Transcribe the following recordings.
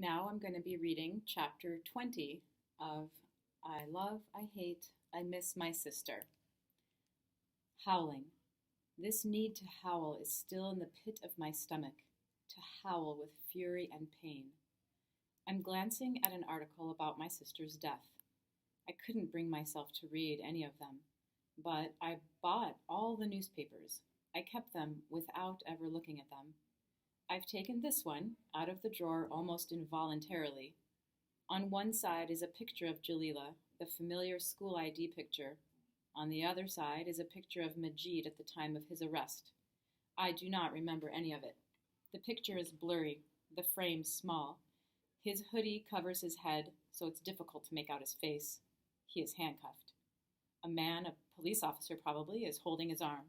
Now I'm going to be reading chapter 20 of I Love, I Hate, I Miss My Sister. Howling. This need to howl is still in the pit of my stomach, to howl with fury and pain. I'm glancing at an article about my sister's death. I couldn't bring myself to read any of them, but I bought all the newspapers. I kept them without ever looking at them. I've taken this one out of the drawer almost involuntarily. On one side is a picture of Jalila, the familiar school ID picture. On the other side is a picture of Majid at the time of his arrest. I do not remember any of it. The picture is blurry, the frame small. His hoodie covers his head, so it's difficult to make out his face. He is handcuffed. A man, a police officer probably, is holding his arm.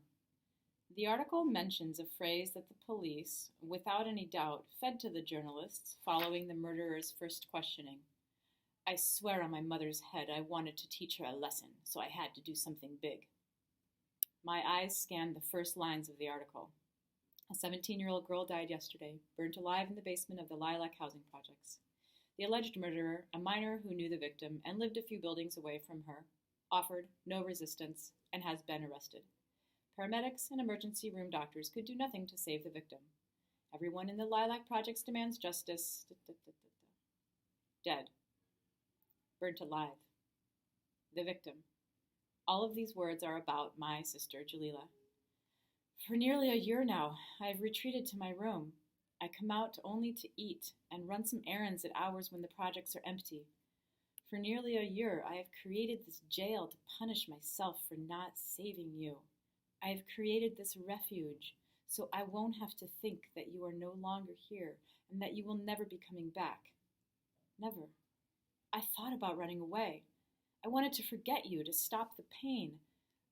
The article mentions a phrase that the police, without any doubt, fed to the journalists following the murderer's first questioning. I swear on my mother's head I wanted to teach her a lesson, so I had to do something big. My eyes scanned the first lines of the article. A 17-year-old girl died yesterday, burnt alive in the basement of the Lilac housing projects. The alleged murderer, a minor who knew the victim and lived a few buildings away from her, offered no resistance and has been arrested. Paramedics and emergency room doctors could do nothing to save the victim. Everyone in the Lilac projects demands justice. Dead. Burnt alive. The victim. All of these words are about my sister, Jalila. For nearly a year now, I have retreated to my room. I come out only to eat and run some errands at hours when the projects are empty. For nearly a year, I have created this jail to punish myself for not saving you. I have created this refuge so I won't have to think that you are no longer here and that you will never be coming back. Never. I thought about running away. I wanted to forget you, to stop the pain.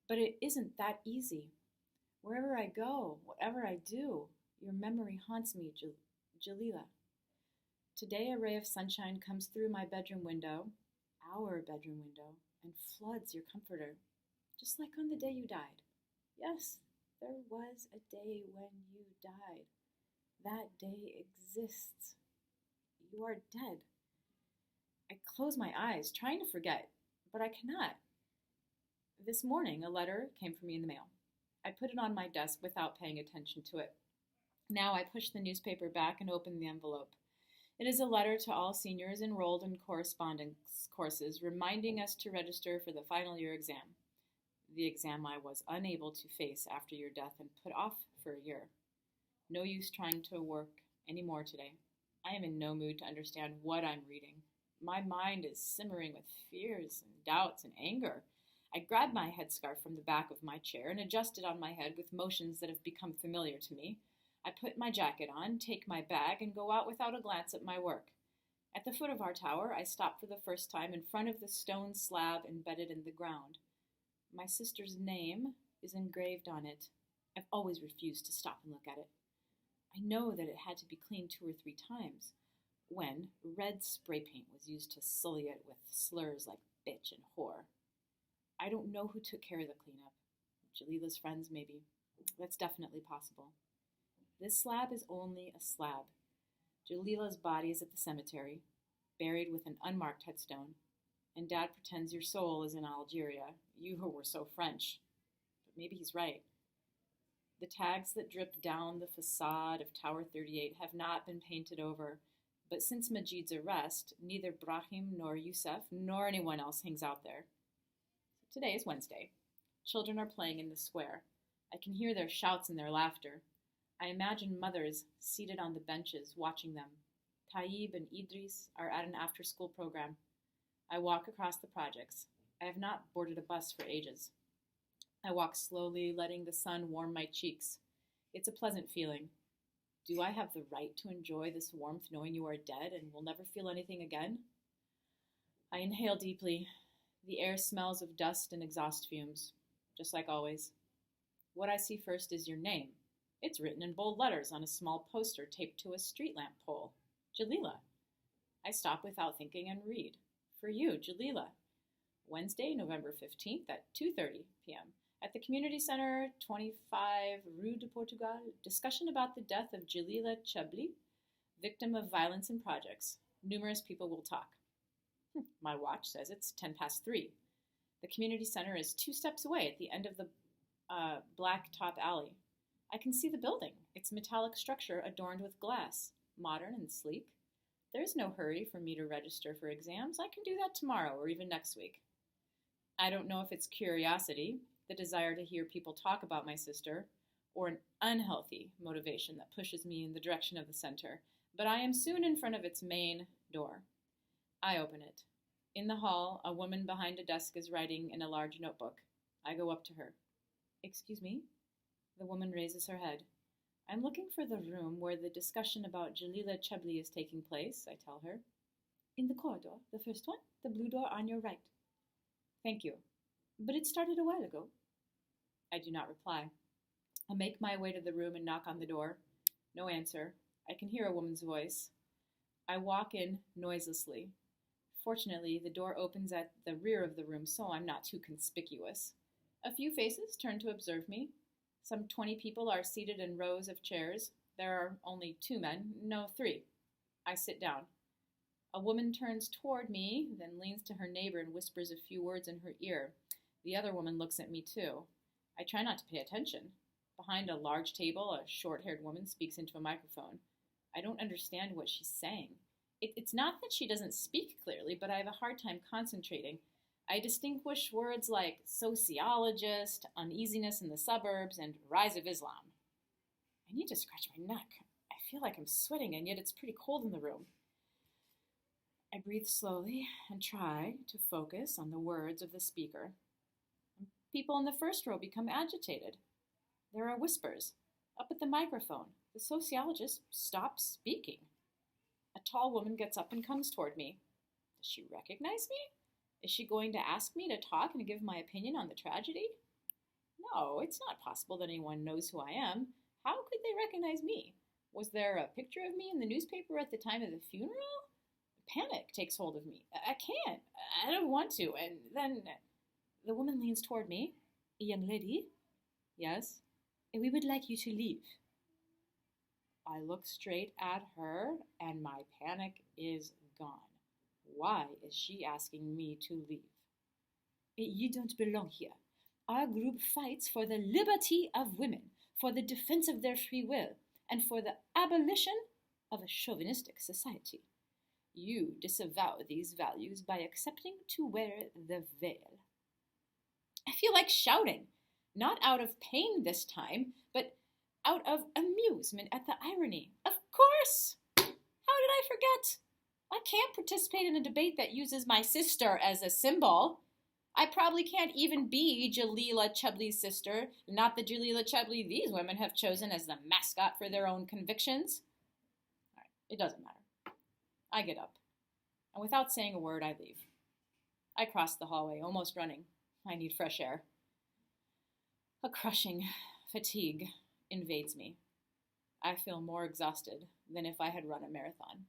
But it isn't that easy. Wherever I go, whatever I do, your memory haunts me, Jalila. Today a ray of sunshine comes through my bedroom window, our bedroom window, and floods your comforter, just like on the day you died. Yes, there was a day when you died. That day exists. You are dead. I close my eyes, trying to forget, but I cannot. This morning, a letter came for me in the mail. I put it on my desk without paying attention to it. Now I push the newspaper back and open the envelope. It is a letter to all seniors enrolled in correspondence courses, reminding us to register for the final year exam. The exam I was unable to face after your death and put off for a year. No use trying to work any more today. I am in no mood to understand what I'm reading. My mind is simmering with fears and doubts and anger. I grab my headscarf from the back of my chair and adjust it on my head with motions that have become familiar to me. I put my jacket on, take my bag, and go out without a glance at my work. At the foot of our tower, I stop for the first time in front of the stone slab embedded in the ground. My sister's name is engraved on it. I've always refused to stop and look at it. I know that it had to be cleaned 2 or 3 times, when red spray paint was used to sully it with slurs like bitch and whore. I don't know who took care of the cleanup. Jalila's friends, maybe. That's definitely possible. This slab is only a slab. Jalila's body is at the cemetery, buried with an unmarked headstone. And Dad pretends your soul is in Algeria. You who were so French. But maybe he's right. The tags that drip down the facade of Tower 38 have not been painted over, but since Majid's arrest, neither Brahim nor Youssef nor anyone else hangs out there. Today is Wednesday. Children are playing in the square. I can hear their shouts and their laughter. I imagine mothers seated on the benches watching them. Tayyib and Idris are at an after-school program. I walk across the projects. I have not boarded a bus for ages. I walk slowly, letting the sun warm my cheeks. It's a pleasant feeling. Do I have the right to enjoy this warmth knowing you are dead and will never feel anything again? I inhale deeply. The air smells of dust and exhaust fumes, just like always. What I see first is your name. It's written in bold letters on a small poster taped to a street lamp pole. Jalila. I stop without thinking and read. For you, Jalila. Wednesday, November 15th at 2:30 p.m. At the Community Center, 25 Rue de Portugal, discussion about the death of Jalila Ch, victim of violence in projects. Numerous people will talk. My watch says it's 3:10. The community center is 2 steps away at the end of the black-top alley. I can see the building, its metallic structure adorned with glass, modern and sleek. There's no hurry for me to register for exams. I can do that tomorrow or even next week. I don't know if it's curiosity, the desire to hear people talk about my sister, or an unhealthy motivation that pushes me in the direction of the center, but I am soon in front of its main door. I open it. In the hall, a woman behind a desk is writing in a large notebook. I go up to her. Excuse me? The woman raises her head. I'm looking for the room where the discussion about Jalila Chebli is taking place, I tell her. In the corridor, the first one, the blue door on your right. Thank you. But it started a while ago. I do not reply. I make my way to the room and knock on the door. No answer. I can hear a woman's voice. I walk in noiselessly. Fortunately, the door opens at the rear of the room, so I'm not too conspicuous. A few faces turn to observe me. Some 20 people are seated in rows of chairs. There are only 2 men, no 3. I sit down. A woman turns toward me, then leans to her neighbor and whispers a few words in her ear. The other woman looks at me too. I try not to pay attention. Behind a large table, a short-haired woman speaks into a microphone. I don't understand what she's saying. It's not that she doesn't speak clearly, but I have a hard time concentrating. I distinguish words like sociologist, uneasiness in the suburbs, and rise of Islam. I need to scratch my neck. I feel like I'm sweating, and yet it's pretty cold in the room. I breathe slowly and try to focus on the words of the speaker. People in the first row become agitated. There are whispers. Up at the microphone, the sociologist stops speaking. A tall woman gets up and comes toward me. Does she recognize me? Is she going to ask me to talk and give my opinion on the tragedy? No, it's not possible that anyone knows who I am. How could they recognize me? Was there a picture of me in the newspaper at the time of the funeral? Panic takes hold of me. I can't. I don't want to. And then the woman leans toward me. A young lady? Yes. We would like you to leave. I look straight at her, and my panic is gone. Why is she asking me to leave? You don't belong here. Our group fights for the liberty of women, for the defense of their free will, and for the abolition of a chauvinistic society. You disavow these values by accepting to wear the veil. I feel like shouting, not out of pain this time, but out of amusement at the irony. Of course! How did I forget? I can't participate in a debate that uses my sister as a symbol. I probably can't even be Jalila Chebli's sister, not the Jalila Chebli these women have chosen as the mascot for their own convictions. All right, it doesn't matter. I get up, and without saying a word, I leave. I cross the hallway, almost running. I need fresh air. A crushing fatigue invades me. I feel more exhausted than if I had run a marathon.